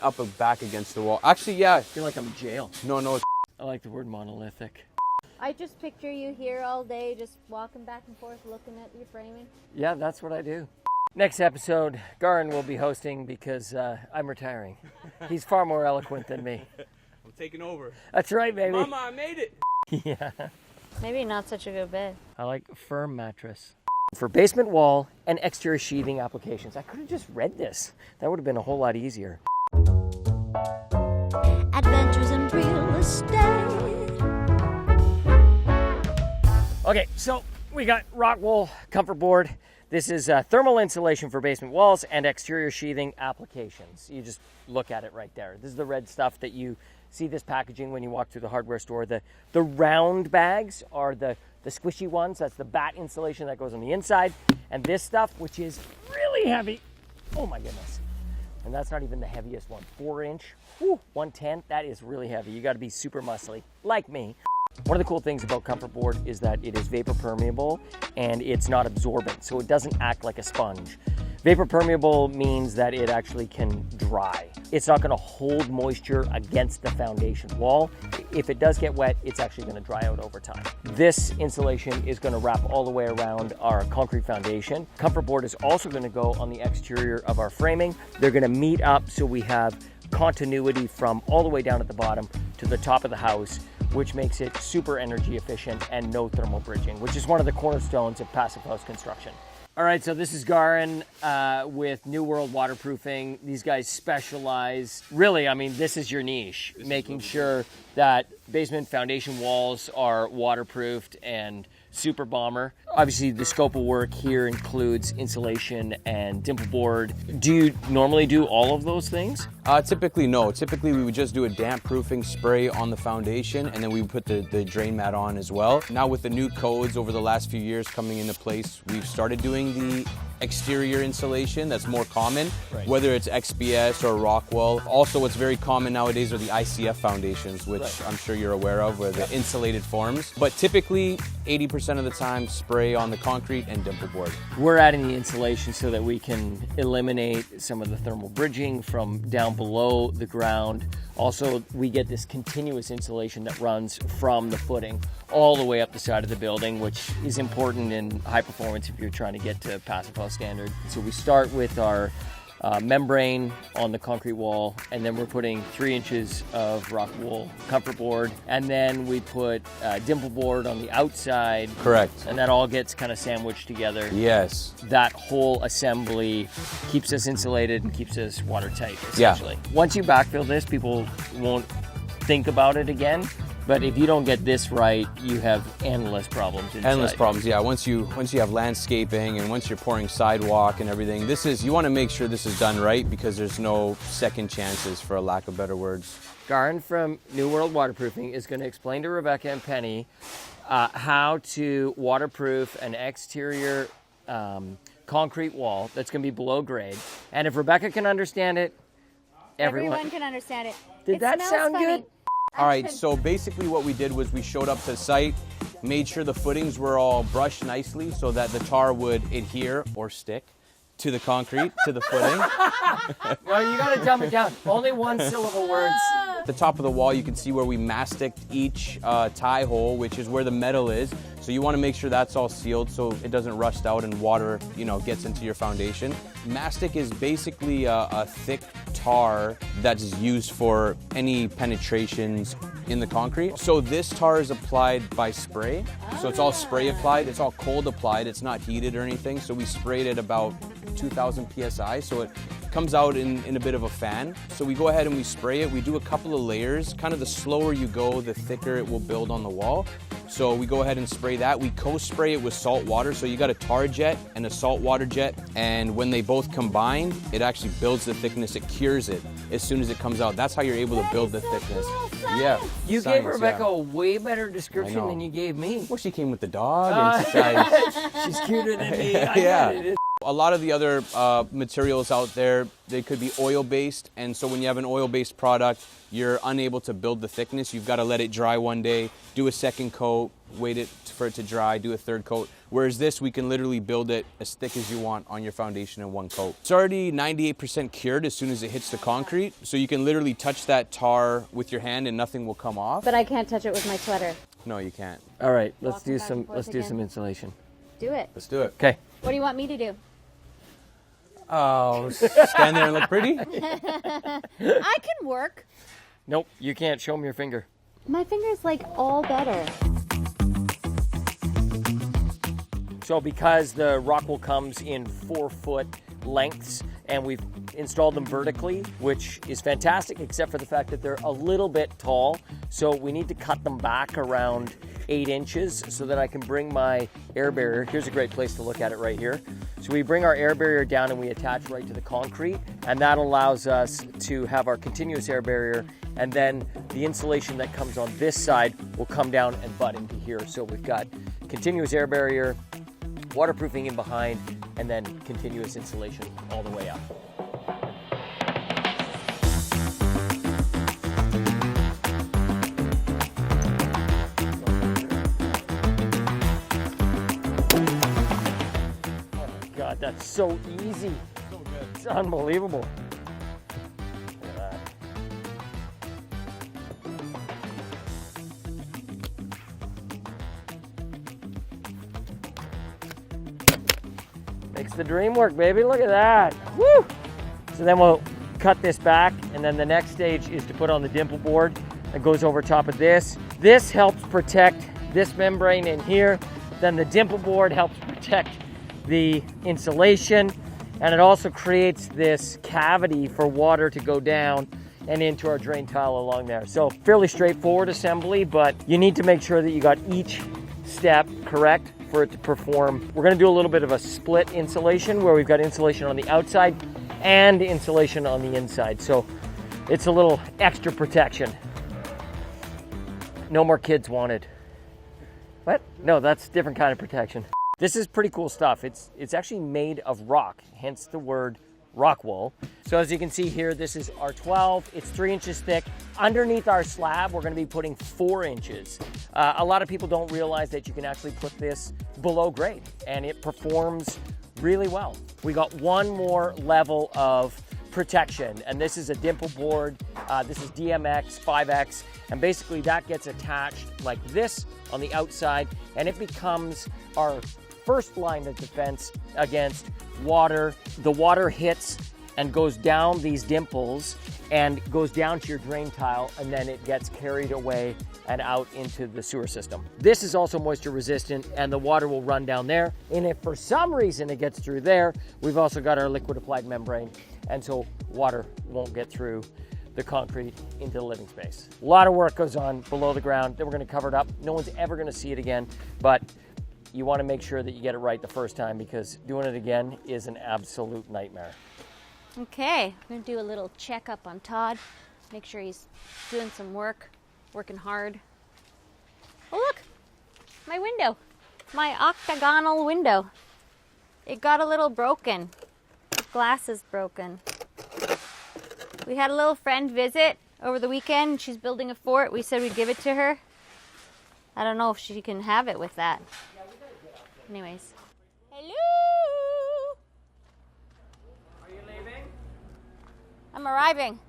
up and back against the wall. Actually, yeah. I feel like I'm in jail. No. I like the word monolithic. I just picture you here all day, just walking back and forth, looking at your framing. Yeah, that's what I do. Next episode, Garen will be hosting because I'm retiring. He's far more eloquent than me. I'm taking over. That's right, baby. Mama, I made it. Yeah. Maybe not such a good bed. I like firm mattress. For basement wall and exterior sheathing applications. I could have just read this. That would have been a whole lot easier. Adventures in real estate. Okay, so we got Rockwool Comfortboard. This is thermal insulation for basement walls and exterior sheathing applications. You just look at it right there. This is the red stuff that you see this packaging when you walk through the hardware store. The round bags are the squishy ones. That's the batt insulation that goes on the inside. And this stuff, which is really heavy. Oh my goodness. And that's not even the heaviest one. 4-inch, 110, that is really heavy. You gotta be super muscly, like me. One of the cool things about Comfortboard is that it is vapor permeable and it's not absorbent, so it doesn't act like a sponge. Vapor permeable means that it actually can dry. It's not gonna hold moisture against the foundation wall. If it does get wet, it's actually gonna dry out over time. This insulation is gonna wrap all the way around our concrete foundation. Comfortboard is also gonna go on the exterior of our framing. They're gonna meet up so we have continuity from all the way down at the bottom to the top of the house, which makes it super energy efficient and no thermal bridging, which is one of the cornerstones of passive house construction. All right, so this is Garen with New World Waterproofing. These guys specialize, really, I mean, this is your niche, making sure that basement foundation walls are waterproofed and super bomber. Obviously, the scope of work here includes insulation and dimple board. Do you normally do all of those things? Typically, no. Typically, we would just do a damp proofing spray on the foundation, and then we would put the drain mat on as well. Now, with the new codes over the last few years coming into place, we've started doing the exterior insulation that's more common, right, whether it's XPS or Rockwall. Also, what's very common nowadays are the ICF foundations, which right, I'm sure you're aware of, where the insulated forms. But typically, 80% of the time, spray on the concrete and dimple board. We're adding the insulation so that we can eliminate some of the thermal bridging from down below the ground. Also, we get this continuous insulation that runs from the footing all the way up the side of the building, which is important in high performance if you're trying to get to passive house standard. So we start with our membrane on the concrete wall, and then we're putting 3 inches of Rockwool Comfortboard, and then we put dimple board on the outside. Correct. And that all gets kind of sandwiched together. Yes. That whole assembly keeps us insulated and keeps us watertight, essentially. Yeah. Once you backfill this, people won't think about it again. But if you don't get this right, you have endless problems inside. Endless problems, yeah. Once you have landscaping and once you're pouring sidewalk and everything, you want to make sure this is done right because there's no second chances, for a lack of better words. Garen from New World Waterproofing is going to explain to Rebecca and Penny how to waterproof an exterior concrete wall that's going to be below grade. And if Rebecca can understand it, Everyone can understand it. Did that sound good? All right, so basically what we did was we showed up to site, made sure the footings were all brushed nicely so that the tar would adhere or stick to the concrete, to the footing. Well, you got to dumb it down. Only one syllable words. At the top of the wall, you can see where we masticed each tie hole, which is where the metal is. So you want to make sure that's all sealed so it doesn't rust out and water, gets into your foundation. Mastic is basically a thick tar that's used for any penetrations in the concrete. So this tar is applied by spray. So it's all spray applied. It's all cold applied. It's not heated or anything. So we sprayed it about 2,000 PSI. So it comes out in a bit of a fan. So we go ahead and we spray it. We do a couple of layers. Kind of the slower you go, the thicker it will build on the wall. So we go ahead and spray that. We co-spray it with salt water. So you got a tar jet and a salt water jet. And when they both combine, it actually builds the thickness. It cures it as soon as it comes out. That's how you're able to build the thickness. Yeah. You gave Rebecca a way better description than you gave me. Well, she came with the dog and decided. She's cuter than me. Yeah. A lot of the other materials out there, they could be oil-based, and so when you have an oil-based product, you're unable to build the thickness. You've got to let it dry one day, do a second coat, wait it for it to dry, do a third coat. Whereas this, we can literally build it as thick as you want on your foundation in one coat. It's already 98% cured as soon as it hits the concrete, so you can literally touch that tar with your hand and nothing will come off. But I can't touch it with my sweater. No, you can't. All right, let's Walking do back some and forth let's do again. some insulation. Do it. Let's do it. Okay. What do you want me to do? Oh, stand there and look pretty? I can work. Nope, you can't. Show them your finger. My finger's like all better. So because the Rockwool comes in 4-foot lengths and we've installed them vertically, which is fantastic except for the fact that they're a little bit tall. So we need to cut them back around 8 inches so that I can bring my air barrier. Here's a great place to look at it right here. So we bring our air barrier down and we attach right to the concrete, and that allows us to have our continuous air barrier, and then the insulation that comes on this side will come down and butt into here. So we've got continuous air barrier, waterproofing in behind, and then continuous insulation all the way up. Oh my God, that's so easy. So good. It's unbelievable. Look at that. Makes the dream work, baby. Look at that. Woo! So then we'll cut this back, and then the next stage is to put on the dimple board that goes over top of this. This helps protect this membrane in here. Then the dimple board helps protect the insulation, and it also creates this cavity for water to go down and into our drain tile along there. So fairly straightforward assembly, but you need to make sure that you got each step correct for it to perform. We're gonna do a little bit of a split insulation where we've got insulation on the outside and insulation on the inside. So it's a little extra protection. No more kids wanted. What? No, that's a different kind of protection. This is pretty cool stuff. It's actually made of rock, hence the word Rockwool. So as you can see here, this is R12. It's 3 inches thick. Underneath our slab, we're gonna be putting 4 inches. A lot of people don't realize that you can actually put this below grade, and it performs really well. We got one more level of protection, and this is a dimple board. This is DMX 5X, and basically that gets attached like this on the outside, and it becomes our first line of defense against water. The water hits and goes down these dimples and goes down to your drain tile, and then it gets carried away and out into the sewer system. This is also moisture resistant, and the water will run down there. And if for some reason it gets through there, we've also got our liquid applied membrane, and so water won't get through the concrete into the living space. A lot of work goes on below the ground. Then we're gonna cover it up. No one's ever gonna see it again, but you wanna make sure that you get it right the first time, because doing it again is an absolute nightmare. Okay, I'm gonna do a little checkup on Todd. Make sure he's doing some work, working hard. Oh look, my window, my octagonal window. It got a little broken. The glass is broken. We had a little friend visit over the weekend. She's building a fort. We said we'd give it to her. I don't know if she can have it with that. Anyways. Hello! Are you leaving? I'm arriving.